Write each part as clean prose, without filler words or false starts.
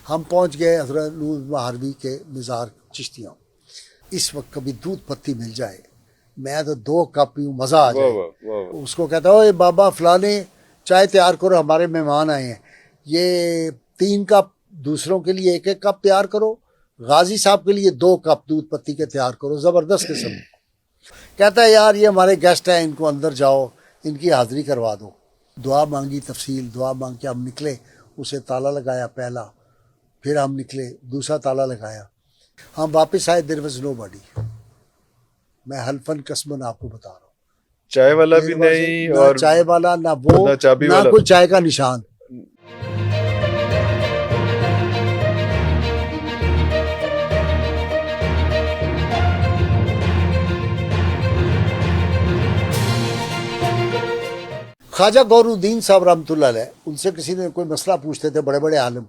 ہم پہنچ گئے حضرت نور مہاروی کے مزار چشتیاں. اس وقت کبھی دودھ پتی مل جائے میں تو 2 کپ پیوں مزہ آ جائے. اس کو کہتا ہوں بابا فلانے چائے تیار کرو ہمارے مہمان آئے ہیں, یہ 3 کپ دوسروں کے لیے 1 کپ تیار کرو, غازی صاحب کے لیے 2 کپ دودھ پتی کے تیار کرو. زبردست قسم. کہتا ہے یار یہ ہمارے گیسٹ ہیں, ان کو اندر جاؤ ان کی حاضری کروا دو. دعا مانگی تفصیل, دعا مانگ کے ہم نکلے, اسے تالا لگایا پہلا, پھر ہم نکلے دوسرا تالا لگایا, ہم واپس آئے. There was no body. میں حلفاً قسماً آپ کو بتا رہا ہوں, چائے والا بھی نہیں, نہ اور چائے والا نہ وہ, نہ چابی نہ والا, کوئی چائے کا نشان. خواجہ گور الدین صاحب رحمۃ اللہ علیہ, ان سے کسی نے کوئی مسئلہ پوچھتے تھے, بڑے بڑے عالم,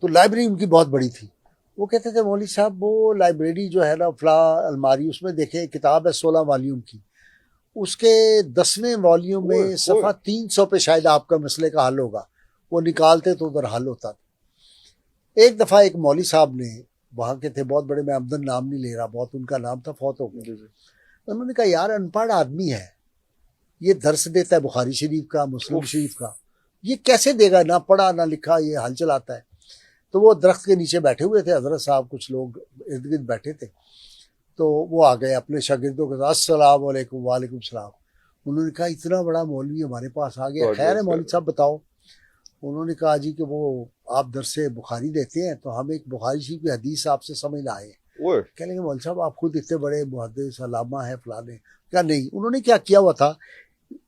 تو لائبریری ان کی بہت بڑی تھی. وہ کہتے تھے مولوی صاحب وہ لائبریری جو ہے نا فلاں الماری, اس میں دیکھیں کتاب ہے 16 والیوم کی, اس کے 10ویں والیوم میں صفحہ 300 پہ شاید آپ کا مسئلے کا حل ہوگا. وہ نکالتے تو ادھر حل ہوتا تھا. ایک دفعہ ایک مولوی صاحب نے, وہاں کے تھے بہت بڑے, میں عمدن نام نہیں لے رہا, بہت ان کا نام تھا, فوت ہو گیا. انہوں نے کہا یار ان پڑھ آدمی ہے, یہ درس دیتا ہے بخاری شریف کا, مسلم شریف کا, یہ کیسے دے گا, نہ پڑھا نہ لکھا, یہ حل چلاتا ہے. تو وہ درخت کے نیچے بیٹھے ہوئے تھے حضرت صاحب, کچھ لوگ ارد گرد بیٹھے تھے, تو وہ آ گئے اپنے شاگردوں کے ساتھ, السلام علیکم. وعلیکم السلام. انہوں نے کہا اتنا بڑا مولوی ہمارے پاس آ گیا, خیر ہے مولوی صاحب بتاؤ. انہوں نے کہا جی کہ وہ آپ درس بخاری دیتے ہیں تو ہم ایک بخاری شریف کی حدیث آپ سے سمجھ نہ آئے. کہنے لگے مولوی صاحب آپ خود اتنے بڑے محدث علامہ ہیں فلانے. کیا نہیں, انہوں نے کیا کیا ہوا تھا,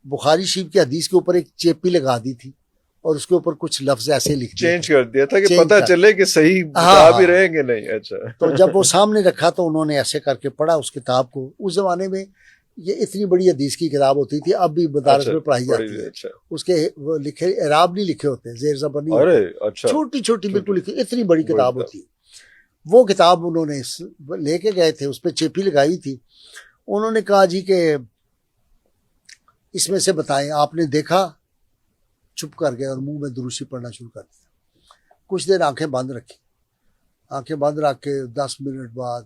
بخاری شریف کی حدیث کے اوپر ایک چیپی لگا دی تھی اور اس کے اوپر کچھ لفظ ایسے لکھ دیے, چینج کر دیا تھا کہ پتہ چلے کہ صحیح بتا بھی رہے کہ نہیں. اچھا, تو جب وہ سامنے رکھا تو انہوں نے ایسے کر کے پڑھا اس کتاب کو. اس زمانے میں یہ اتنی بڑی حدیث کی کتاب ہوتی تھی, اب بھی مدارس میں پڑھائی جاتی ہے. اس کے وہ لکھے اعراب نہیں لکھے ہوتے, زیر زبر نہیں ہوتے, چھوٹی چھوٹی بالکل لکھی, اتنی بڑی کتاب ہوتی ہے. وہ کتاب انہوں نے لے کے گئے تھے, اس پہ چیپی لگائی تھی. انہوں نے کہا جی کہ اس میں سے بتائیں آپ نے دیکھا, چپ کر گئے اور منہ میں دروشی پڑھنا شروع کر دیا. کچھ دیر آنکھیں بند رکھی, آنکھیں بند رکھ کے 10 منٹ بعد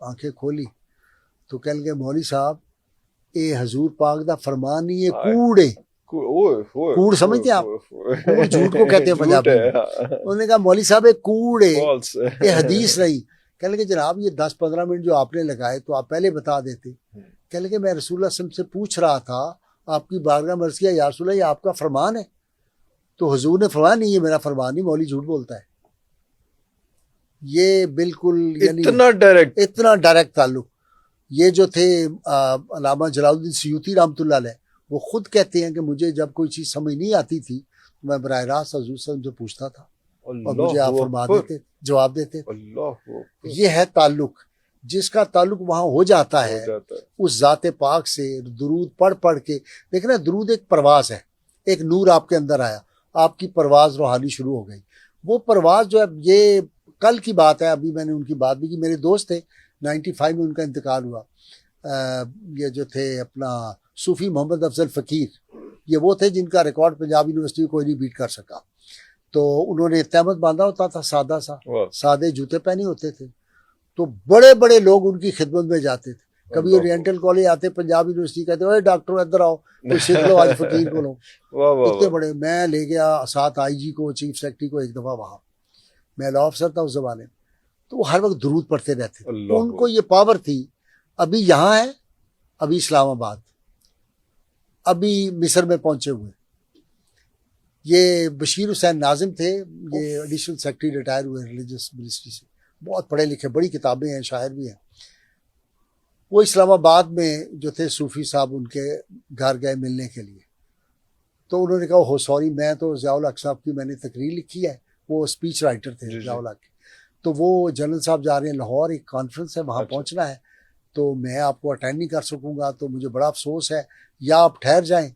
آنکھیں کھولی تو کہنے لگے مولوی صاحب اے حضور پاک دا فرمان نہیں, یہ کوڑ ہے. کوڑ سمجھتے ہیں آپ, کوڑ جھوٹ کو کہتے ہیں پنجابی میں. انہوں نے کہا مولوی صاحب یہ کوڑ ہے, یہ حدیث نہیں. کہنے لگے جناب یہ 10-15 منٹ جو آپ نے لگائے تو آپ پہلے بتا دیتے. کہنے لگے میں رسول اللہ صلی اللہ علیہ وسلم سے پوچھ رہا تھا آپ کی بارگاہ میں عرض کیا یا رسول اللہ یہ آپ کا فرمان ہے, تو حضور نے فرمایا نہیں یہ میرا فرمان نہیں, مولوی جھوٹ بولتا ہے. یہ بالکل یعنی اتنا ڈائریکٹ تعلق. یہ جو تھے علامہ جلال الدین سیوطی رحمۃ اللہ علیہ, وہ خود کہتے ہیں کہ مجھے جب کوئی چیز سمجھ نہیں آتی تھی تو میں براہ راست حضور صلی اللہ علیہ وسلم سے پوچھتا تھا اور مجھے آپ فرما دیتے, جواب دیتے. یہ ہے تعلق, جس کا تعلق وہاں ہو جاتا ہے اس ذات پاک سے. درود پڑھ پڑھ کے دیکھنا, درود ایک پرواز ہے, ایک نور آپ کے اندر آیا, آپ کی پرواز روحانی شروع ہو گئی. وہ پرواز جو ہے, یہ کل کی بات ہے, ابھی میں نے ان کی بات بھی کی. میرے دوست تھے 95 میں ان کا انتقال ہوا. یہ جو تھے اپنا صوفی محمد افضل فقیر, یہ وہ تھے جن کا ریکارڈ پنجاب یونیورسٹی کوئی نہیں بیٹ کر سکا. تو انہوں نے تہمت باندھا ہوتا تھا, سادہ سا, سادے جوتے پہنے ہوتے تھے, تو بڑے بڑے لوگ ان کی خدمت میں جاتے تھے. کبھی اورینٹل کالج آتے پنجاب یونیورسٹی, کہتے اوے ڈاکٹر ادھر آؤ کوئی سیکھ لو آج فقیر کو لو. اتنے بڑے, میں لے گیا ساتھ آئی جی کو, چیف سیکرٹری کو ایک دفعہ وہاں, میں لا آفسر تھا اس زمانے میں, تو وہ ہر وقت درود پڑھتے رہتے. ان کو یہ پاور تھی. ابھی یہاں ہے, ابھی اسلام آباد, ابھی مصر میں پہنچے ہوئے. یہ بشیر حسین ناظم تھے, یہ ایڈیشنل سیکرٹری ریٹائر ہوئے ریلیجس منسٹری سے, بہت پڑھے لکھے, بڑی کتابیں ہیں, شاعر بھی ہیں. وہ اسلام آباد میں جو تھے صوفی صاحب ان کے گھر گئے ملنے کے لیے. تو انہوں نے کہا ہو سوری, میں تو ضیاء الحق صاحب کی میں نے تقریر لکھی ہے, وہ اسپیچ رائٹر تھے ضیاء الحق, تو وہ جنرل صاحب جا رہے ہیں لاہور, ایک کانفرنس ہے وہاں پہنچنا ہے, تو میں آپ کو اٹینڈ نہیں کر سکوں گا, تو مجھے بڑا افسوس ہے, یا آپ ٹھہر جائیں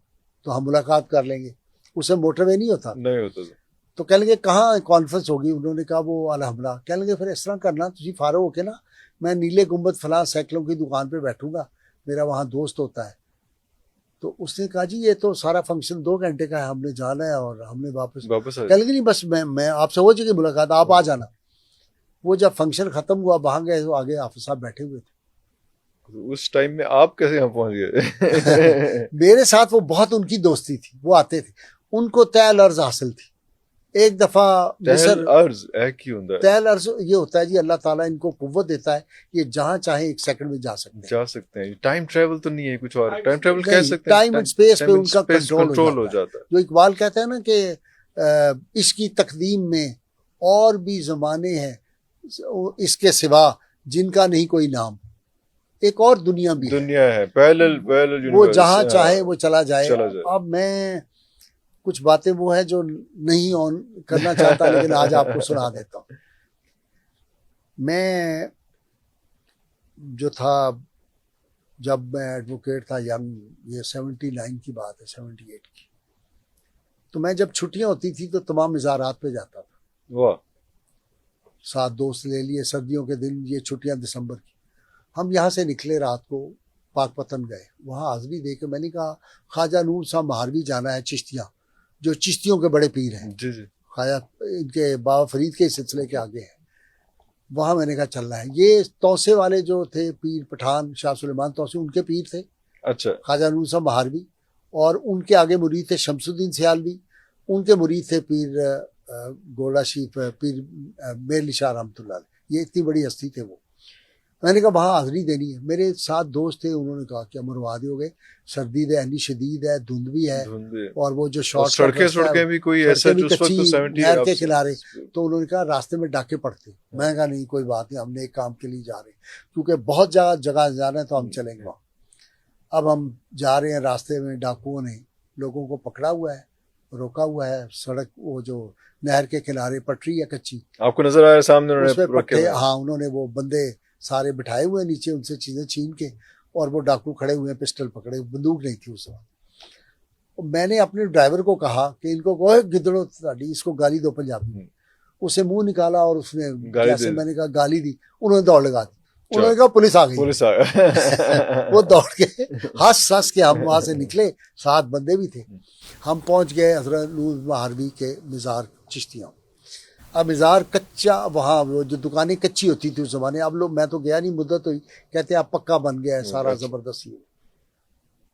تو ہم ملاقات کر لیں گے. اسے موٹر وے نہیں ہوتا. تو کہہ لیں گے کہاں کانفرنس ہوگی. انہوں نے کہا وہ الحمرہ. کہہ لیں گے پھر اس طرح کرنا, تجھے فارغ ہو کے نا میں نیلے گنبد فلاں سائیکلوں کی دکان پہ بیٹھوں گا, میرا وہاں دوست ہوتا ہے, تو اس نے کہا جی یہ تو سارا فنکشن 2 گھنٹے کا ہے, ہم نے جانا ہے اور ہم نے واپس کہنے لگے نہیں بس میں آپ سے ہو چکی ملاقات, آپ آ جانا. وہ جب فنکشن ختم ہوا وہاں گئے تو آگے حافظ صاحب بیٹھے ہوئے تھے. اس ٹائم میں آپ کیسے یہاں پہنچ گئے؟ میرے ساتھ وہ بہت ان کی دوستی تھی, وہ آتے تھے, ان کو طے الارض حاصل تھی. ایک دفعہ مصر طے الارض یہ ہوتا ہے جی, اللہ تعالیٰ ان کو قوت دیتا ہے, یہ جہاں چاہیں 1 سیکنڈ میں جا سکتے ہیں. ٹائم ٹریول تو نہیں ہے, کچھ اور ٹائم ٹریول کہہ سکتے ہیں, ٹائم اینڈ اسپیس پہ ان کا کنٹرول ہو جاتا ہے. جو اقبال کہتا ہے نا کہ اس کی تقدیم میں اور بھی زمانے ہیں اس کے سوا جن کا نہیں کوئی نام, ایک اور دنیا بھی ہے پیرلل وہ جہاں چاہے وہ چلا جائے. اب میں کچھ باتیں وہ ہیں جو نہیں آن کرنا چاہتا لیکن آج آپ کو سنا دیتا ہوں. میں جو تھا جب میں ایڈوکیٹ تھا ینگ, یہ 79 کی بات ہے, 78 کی, تو میں جب چھٹیاں ہوتی تھی تو تمام مزارات پہ جاتا تھا. واہ. 7 دوست لے لیے, سردیوں کے دن, یہ چھٹیاں دسمبر کی. ہم یہاں سے نکلے رات کو, پاک پتن گئے, وہاں حاضری دے کے میں نے کہا خواجہ نور صاحب مہاروی جانا ہے, چشتیاں جو چشتیوں کے بڑے پیر ہیں, جی جی, خواجہ ان کے بابا فرید کے سلسلے کے آگے ہیں, وہاں میں نے کہا چلنا ہے. یہ توسے والے جو تھے پیر پٹھان شاہ سلیمان توسے, ان کے پیر تھے. اچھا. خواجہ نور صاحب مہاروی, اور ان کے آگے مرید تھے شمس الدین سیالوی, ان کے مرید تھے پیر گولا شیف, پیر میر علی شاہ رحمۃ اللہ علیہ. یہ اتنی بڑی ہستی تھے وہ. میں نے کہا وہاں حاضری دینی ہے. میرے 7 دوست تھے, انہوں نے کہا کہ مروا دے ہو گئے, سردی ہے, انی شدید ہے, دھند بھی ہے, اور وہ جو شارٹ سڑکیں بھی کوئی ایسا نہر کے کنارے, تو انہوں نے کہا راستے میں ڈاکے پڑتے. میں نے کہا نہیں کوئی بات نہیں, ہم نے ایک کام کے لیے جا رہے ہیں, کیونکہ بہت جگہ جانا ہے تو ہم چلیں گے وہاں. اب ہم جا رہے ہیں, راستے میں ڈاکوؤں نے لوگوں کو پکڑا ہوا ہے, روکا ہوا ہے. سڑک وہ جو نہر کے کنارے پٹری ہے کچی, آپ کو نظر آیا سامنے, ہاں انہوں نے وہ بندے سارے بٹھائے ہوئے نیچے, ان سے چیزیں چھین کے, اور وہ ڈاکو کھڑے ہوئے ہیں, پسٹل پکڑے, بندوق نہیں تھی اس وقت. میں نے اپنے ڈرائیور کو کہا کہ ان کو گدڑو تاڑی, اس کو گالی دو پنجابی میں. اسے منہ نکالا اور اس نے جیسے میں نے کہا گالی دی, انہوں نے دوڑ لگا دی. انہوں نے کہا پولیس آ گئی. وہ دوڑ کے ہنس کے ہم وہاں سے نکلے, 7 بندے بھی تھے. ہم پہنچ گئے حضرت نور مہاروی کے مزار چشتیاں. اب مزار کچا, وہاں وہ جو دکانیں کچی ہوتی تھی اس زمانے, اب لوگ, میں تو گیا نہیں, مدت ہوئی, کہتے ہیں اب پکا بن گیا ہے سارا, زبردستی.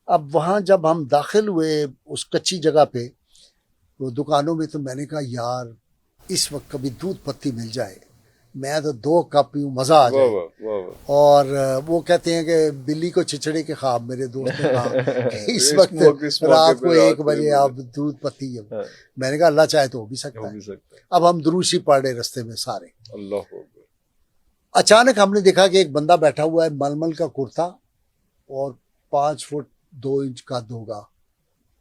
اب وہاں جب ہم داخل ہوئے اس کچی جگہ پہ وہ دکانوں میں, تو میں نے کہا یار اس وقت کبھی دودھ پتی مل جائے, میں تو 2 کپ پیوں, مزہ آ جائے. اور وہ کہتے ہیں کہ بلی کو چھچڑے کے خواب, میرے دوست نے کہا اس وقت رات کو 1 بجے آپ دودھ پتی. میں نے کہا اللہ چاہے تو ہو بھی سکتا ہے. اب ہم دروشی پڑھ رہے رستے میں سارے. اچانک ہم نے دیکھا کہ ایک بندہ بیٹھا ہوا ہے, ململ کا کرتا اور 5 فٹ 2 انچ کا دھوگا,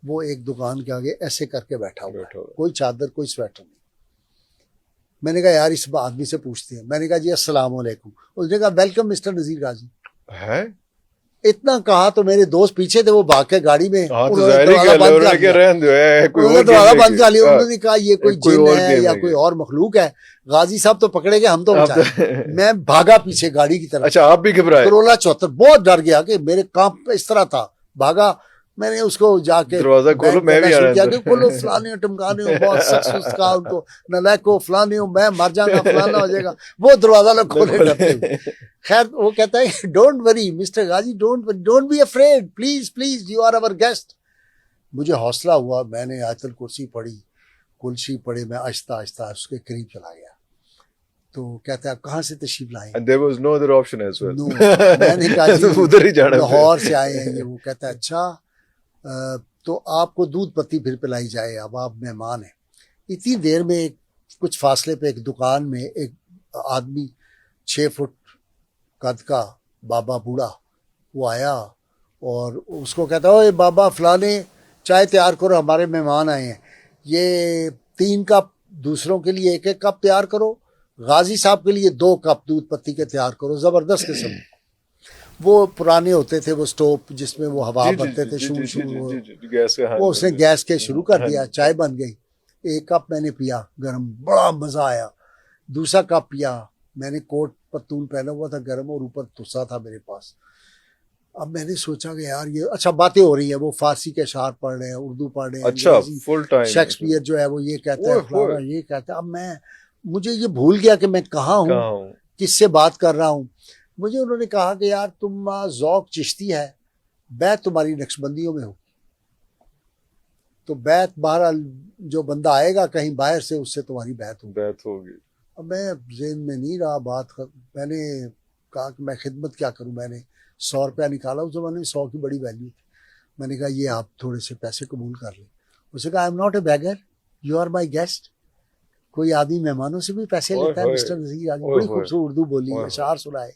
وہ ایک دکان کے آگے ایسے کر کے بیٹھا ہوا ہے, کوئی چادر کوئی سویٹر نہیں. میں نے کہا یار اس آدمی سے پوچھتے ہیں. میں نے کہا جی السلام علیکم. اس نے کہا ویلکم مسٹر نذیر غازی. اتنا کہا تو میرے دوست پیچھے تھے, وہ بھاگ کے گاڑی میں, انہوں نے دروازہ بند کر لیا. انہوں نے کہا یہ کوئی جن ہے یا کوئی اور مخلوق ہے, غازی صاحب تو پکڑے گئے, ہم تو بچائے. میں بھاگا پیچھے گاڑی کی طرف. اچھا آپ بھی گھبرائے؟ کرولا 74, بہت ڈر گیا کہ میرے کام اس طرح تھا. بھاگا, میں نے اس کو جا کے دروازہ کھولو, میں بھی آ رہا ہوں, کھولو فلانے ٹمکانے ہو, بہت سخت کہا ان کو, نلائک کو فلانے ہو, میں مر جاؤں گا, فلانا ہو جائے گا. وہ دروازہ نہ کھولے ڈرتے ہوئے. خیر وہ کہتا ہے don't worry mister Ghazi, don't be afraid, please you are our guest. مجھے حوصلہ ہوا, میں نے آیت الکرسی پڑھی, کلشی پڑھے, میں آہستہ آہستہ اس کے قریب چلا گیا. تو کہتا ہے آپ کہاں سے تشریف لائے ہیں؟ there was no other option as well. میں نے کہا جی ادھر ہی جانا, لاہور سے آئے ہیں یہ. وہ کہتا ہے اچھا تو آپ کو دودھ پتی پھر پلائی جائے, اب آپ مہمان ہیں. اتنی دیر میں کچھ فاصلے پہ ایک دکان میں ایک آدمی 6 فٹ قد کا بابا بوڑھا وہ آیا, اور اس کو کہتا ہے بابا فلانے چائے تیار کرو, ہمارے مہمان آئے ہیں, یہ 3 کپ, دوسروں کے لیے 1 کپ تیار کرو, غازی صاحب کے لیے 2 کپ دودھ پتی کے تیار کرو, زبردست قسم. وہ پرانے ہوتے تھے وہ سٹوپ جس میں وہ ہوا بھرتے تھے, وہ اس نے گیس کے شروع کر دیا, چائے بن گئی. 1 کپ میں نے پیا گرم, بڑا مزہ آیا. دوسرا کپ پیا, میں نے کوٹ پتون پہنا ہوا تھا گرم, اور اوپر تسا تھا میرے پاس. اب میں نے سوچا کہ یار یہ اچھا باتیں ہو رہی ہیں، وہ فارسی کے اشعار پڑھ رہے ہیں، اردو پڑھ رہے ہیں، اچھا انگریزی، فل ٹائم شیکسپیئر جو ہے وہ یہ کہتا ہے، اوہ فلانا ہوئے، یہ کہتا ہے. اب مجھے یہ بھول گیا کہ میں کہاں ہوں، کہاں ہوں. کس سے بات کر رہا ہوں. مجھے انہوں نے کہا کہ یار تم ذوق چشتی ہے، بیت تمہاری نقشبندیوں میں ہو. تو بیت بہرحال جو بندہ آئے گا کہیں باہر سے، اس سے تمہاری بیت ہوگی. بیت ہوگی. اب میں ذہن میں نہیں رہا بات. میں نے کہا کہ میں خدمت کیا کروں. میں نے 100 روپیہ نکالا، اس زمانے میں 100 کی بڑی ویلیو تھی. میں نے کہا یہ آپ تھوڑے سے پیسے قبول کر لیں. اس نے کہا I am not a beggar, you are my guest. کوئی آدمی مہمانوں سے بھی پیسے لیتا ہے مسٹر نذیر آدمی. بڑی خوبصورت اردو بولی، اشعار سنائے.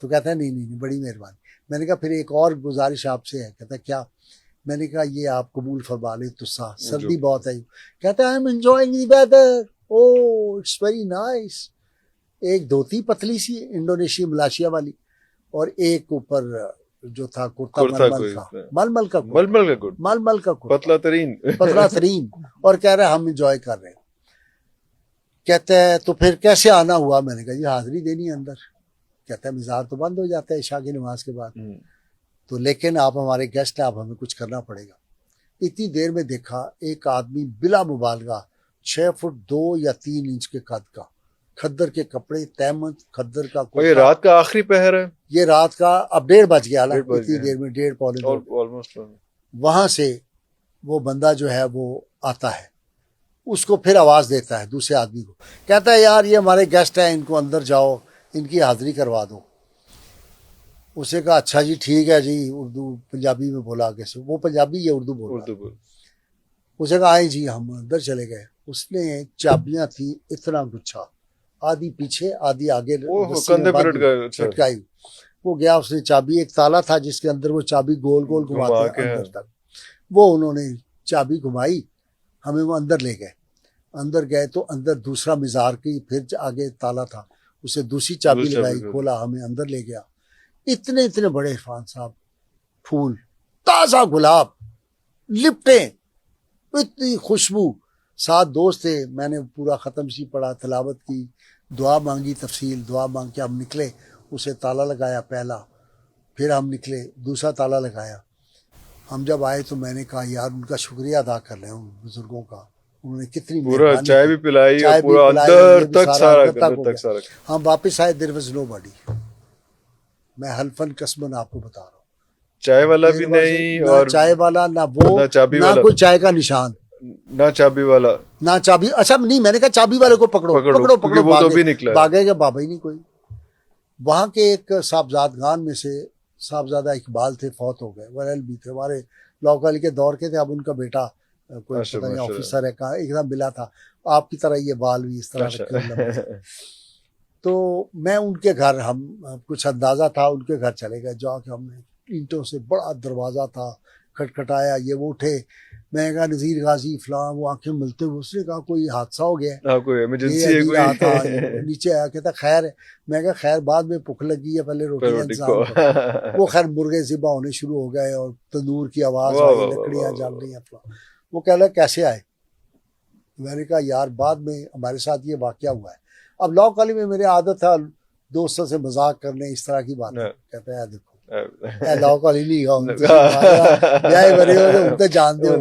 تو کہتا ہے نہیں بڑی مہربانی. میں نے کہا پھر ایک اور گزارش آپ سے ہے. کہتا ہے کیا؟ میں نے کہا یہ آپ قبول فرما لیں تو سردی بہت ہے. کہتا ہے I am enjoying the weather, oh it's very nice. ایک دھوتی پتلی سی انڈونیشیا ملائشیا والی، اور ایک اوپر جو تھا کرتا ململ کا پتلا ترین، اور کہہ رہا ہم انجوائے کر رہے ہیں. کہتا ہے تو پھر کیسے آنا ہوا؟ میں نے کہا یہ حاضری دینی ہے اندر. کہتا ہے مزار تو بند ہو جاتا ہے عشاء کی نماز کے بعد. تو لیکن آپ ہمارے گیسٹ ہیں، آپ ہمیں کچھ کرنا پڑے گا. اتنی دیر میں دیکھا ایک آدمی بلا مبالغہ 6 فٹ 2 یا 3 انچ کے قد کا، کھدر کے کپڑے، تہمت کھدر کا. یہ رات کا آخری پہر ہے، یہ رات کا اب 1:30 بج گیا نا. اتنی دیر میں 1:30 پونے 2. وہاں سے وہ بندہ جو ہے وہ آتا ہے، اس کو پھر آواز دیتا ہے دوسرے آدمی کو. کہتا ہے یار یہ ہمارے گیسٹ ہیں، ان کو اندر جاؤ، ان کی حاضری کروا دو. اسے کہا اچھا جی ٹھیک ہے جی. اردو پنجابی میں بولا آگے سے. وہ پنجابی یا اردو بول. اسے کہا آئے جی. ہم اندر چلے گئے. اس نے چابیاں تھیں اتنا گچھا، آدھی پیچھے آدھی آگے لٹکائی. وہ گیا، اس نے چابی، ایک تالا تھا جس کے اندر وہ چابی گول گول گھماتے ہیں اندر تک. وہ انہوں نے چابی گھمائی، ہمیں وہ اندر لے گئے. اندر گئے تو اندر دوسرا مزار کی پھر آگے تالا تھا، اسے دوسری چابی لگائی، کھولا، ہمیں اندر لے گیا. اتنے بڑے عرفان صاحب، پھول، تازہ گلاب، لپٹیں، اتنی خوشبو. 7 دوست تھے. میں نے پورا ختم سی پڑھا، تلاوت کی، دعا مانگی، تفصیل دعا مانگ کے ہم نکلے. اسے تالا لگایا پہلا، پھر ہم نکلے، دوسرا تالا لگایا. ہم جب آئے تو میں نے کہا یار ان کا شکریہ ادا کر رہے ہیں ان بزرگوں کا، انہوں نے کتنی پورا چائے بھی پلائی اور پورا اندر تک سارا. ہم واپس آئے، دیر واز نو باڈی. میں حلفاً قسماً آپ کو بتا رہا ہوں، چائے والا بھی نہیں، نہ چائے والا، نہ وہ، نہ کوئی چائے کا نشان، نہ چابی والا، نہ چابی. اچھا نہیں، میں نے کہا چابی والے کو پکڑو، وہ تو بھی نکلا، بھاگے گا بابا ہی نہیں کوئی. وہاں کے ایک صاحبزادگان میں سے صاحبزادہ اقبال تھے، فوت ہو گئے. ورل بھی تھے، ہمارے لاکل کے دور کے تھے. اب ان کا بیٹا کوئی پتہ نہیں آفیسر ہے کہاں، ایک دم ملا تھا آپ کی طرح، یہ بال بھی اس طرح رکھے. تو میں ان کے گھر، ہم کچھ اندازہ تھا، ان کے گھر چلے گئے. جا کے ہم نے اینٹوں سے، بڑا دروازہ تھا، کھٹکھٹایا. یہ وہ اٹھے. میں کہا نذیر غازی فلاں. وہ آنکھیں ملتے ہوئے اس نے کہا کوئی حادثہ ہو گیا ہے، کوئی ایمرجنسی ہے کوئی. نیچے آیا، کہتا خیر ہے. میں کہا خیر بعد میں بھوک لگی ہے، پہلے روٹی کا انتظام کرو. وہ خیر مرغے ذبح ہونے شروع ہو گئے اور تندور کی آواز آئی، لکڑیاں جل رہی ہیں. وہ کہہ رہا کیسے آئے؟ میں نے کہا یار بعد میں ہمارے ساتھ یہ واقعہ ہوا ہے. اب لاء کالج میں میری عادت تھا دوستوں سے مذاق کرنے، اس طرح کی بات. کہتا ہے دیکھو لاء کالج نہیں گا جانتے ہو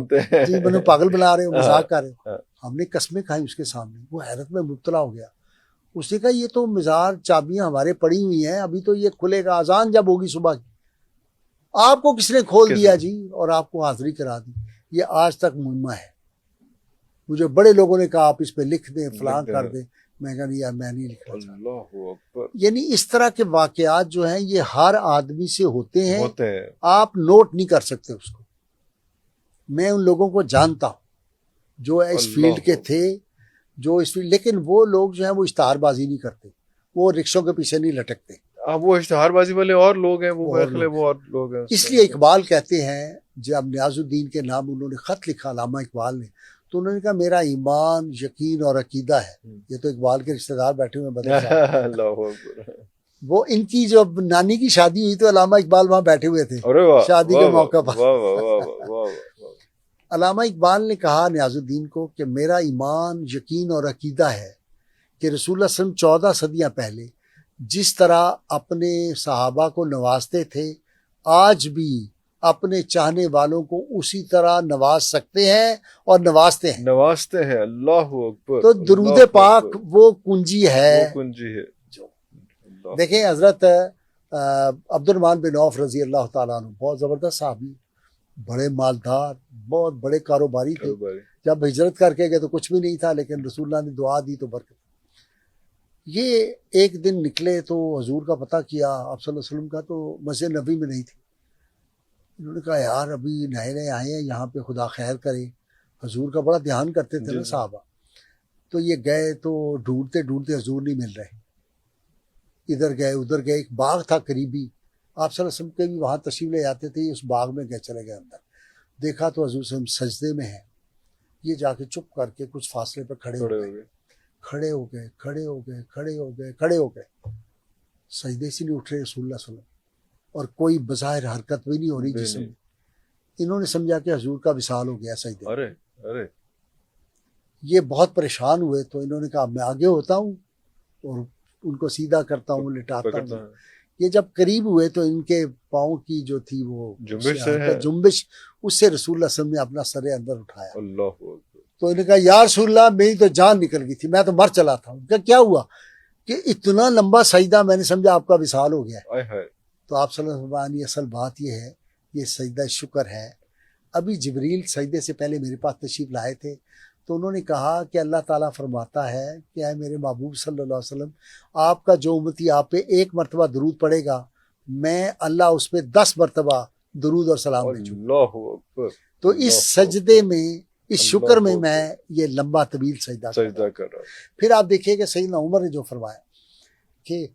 جی، میں پاگل بنا رہے ہو، مذاق کر رہے ہو. ہم نے قسمیں کھائی اس کے سامنے. وہ حیرت میں مبتلا ہو گیا. اس نے کہا یہ تو مزار چابیاں ہمارے پڑی ہوئی ہیں، ابھی تو یہ کھلے گا، اذان جب ہوگی صبح کی. آپ کو کس نے کھول دیا جی اور آپ کو حاضری کرا دی؟ یہ آج تک مہمہ ہے. مجھے بڑے لوگوں نے کہا آپ اس پہ لکھ دیں، فلاں کر دیں. میں کہا نہیں یار میں نہیں لکھنا چاہتا. یعنی اس طرح کے واقعات جو ہیں یہ ہر آدمی سے ہوتے ہیں، آپ نوٹ نہیں کر سکتے اس کو. میں ان لوگوں کو جانتا ہوں جو اس فیلڈ کے تھے، جو اس فیلڈ، لیکن وہ لوگ جو ہیں وہ اشتہار بازی نہیں کرتے، وہ رکشوں کے پیچھے نہیں لٹکتے. وہ اشتہار بازی والے اور لوگ ہیں، وہ اور لوگ ہیں. اس لیے اقبال کہتے ہیں، جب نیاز الدین کے نام انہوں نے خط لکھا علامہ اقبال نے، تو انہوں نے کہا میرا ایمان، یقین اور عقیدہ ہے. یہ تو اقبال کے رشتہ دار بیٹھے ہوئے بدر صاحب. وہ ان کی جب نانی کی شادی ہوئی تو علامہ اقبال وہاں بیٹھے ہوئے تھے شادی کے موقع پر. علامہ اقبال نے کہا نیاز الدین کو کہ میرا ایمان، یقین اور عقیدہ ہے کہ رسول اللہ صلی اللہ علیہ وسلم 14 صدیاں پہلے جس طرح اپنے صحابہ کو نوازتے تھے، آج بھی اپنے چاہنے والوں کو اسی طرح نواز سکتے ہیں اور نوازتے ہیں. نوازتے ہیں. اللہ اکبر. تو درود اللہ پاک اکبر. وہ کنجی ہے. وہ کنجی ہے. اللہ. دیکھیں حضرت عبد الرحمن بن عوف رضی اللہ تعالیٰ عنہ بہت زبردست صحابی، بڑے مالدار، بہت بڑے کاروباری تھے. کاروباری. جب ہجرت کر کے گئے تو کچھ بھی نہیں تھا، لیکن رسول اللہ نے دعا دی تو برکت. یہ ایک دن نکلے تو حضور کا پتہ کیا، آپ صلی اللہ علیہ وسلم کا، تو مسجد نبی میں نہیں تھی. انہوں نے کہا یار ابھی نئے نئے آئے ہیں یہاں پہ، خدا خیر کرے. حضور کا بڑا دھیان کرتے تھے جی نا جی. صحابہ. تو یہ گئے تو ڈھونڈتے ڈھونڈتے حضور نہیں مل رہے، ادھر گئے ادھر گئے. ایک باغ تھا قریبی، آپ صلی اللہ علیہ وسلم کے بھی وہاں تشریف لے جاتے تھے. اس باغ میں گئے، چلے گئے اندر، دیکھا تو حضور صلی اللہ علیہ وسلم سجدے میں ہیں. یہ جا کے چپ کر کے کچھ فاصلے پہ کھڑے ہو کھڑے گئے، ہو گئے. کھڑے ہو گئے، کھڑے ہو گئے، کھڑے ہو گئے، کھڑے ہو گئے. سجدے سے نہیں اٹھ رہے رسول اللہ صلی اللہ علیہ وسلم، اور کوئی بظاہر حرکت بھی نہیں ہو رہی نہیں، جسم. نہیں. انہوں نے سمجھا کہ حضور کا وصال ہو گیا سجدے. ارے ارے. یہ بہت پریشان ہوئے تو انہوں نے کہا میں آگے ہوتا ہوں اور ان کو سیدھا کرتا ہوں، لٹاتا پکڑتا ہوں. ہے. یہ جب قریب ہوئے تو ان کے پاؤں کی جو تھی وہ جنبش سے ہے. جنبش، اس سے رسول اللہ صلی اللہ علیہ وسلم نے اپنا سر اندر اٹھایا. اللہ اکبر. تو انہوں نے کہا یا رسول اللہ میری تو جان نکل گئی تھی، میں تو مر چلا تھا. کیا ہوا کہ اتنا لمبا سجدہ، میں نے سمجھا آپ کا وصال ہو گیا ہے. آئے ہائے. تو آپ صلی اللہ علیہ وسلم، اصل بات یہ ہے، یہ سجدہ شکر ہے. ابھی جبریل سجدے سے پہلے میرے پاس تشریف لائے تھے تو انہوں نے کہا کہ اللہ تعالیٰ فرماتا ہے کہ اے میرے محبوب صلی اللہ علیہ وسلم، آپ کا جو امتی آپ پہ ایک مرتبہ درود پڑے گا، میں اللہ اس پہ 10 مرتبہ درود اور سلام بھیجوں. اللہ اکبر. تو اس سجدے میں، اس شکر میں میں یہ لمبا طویل سجدہ سجدہ کر رہا ہوں. پھر آپ دیکھیے کہ سیدنا عمر نے جو فرمایا کہ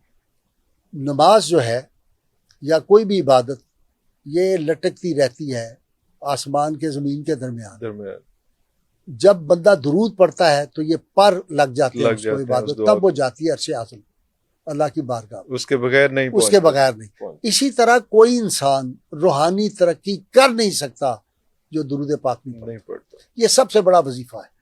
نماز جو ہے یا کوئی بھی عبادت، یہ لٹکتی رہتی ہے آسمان کے زمین کے درمیان. درمیان. جب بندہ درود پڑھتا ہے تو یہ پر لگ جاتی ہے اس کو عبادت، تب وہ جاتی ہے عرش اعظم اللہ کی بارگاہ، اس کے بغیر نہیں اس کے بغیر نہیں. پہنچ. اسی طرح کوئی انسان روحانی ترقی کر نہیں سکتا جو درود پاک نہیں پڑھتا. نہیں پڑتا. یہ سب سے بڑا وظیفہ ہے.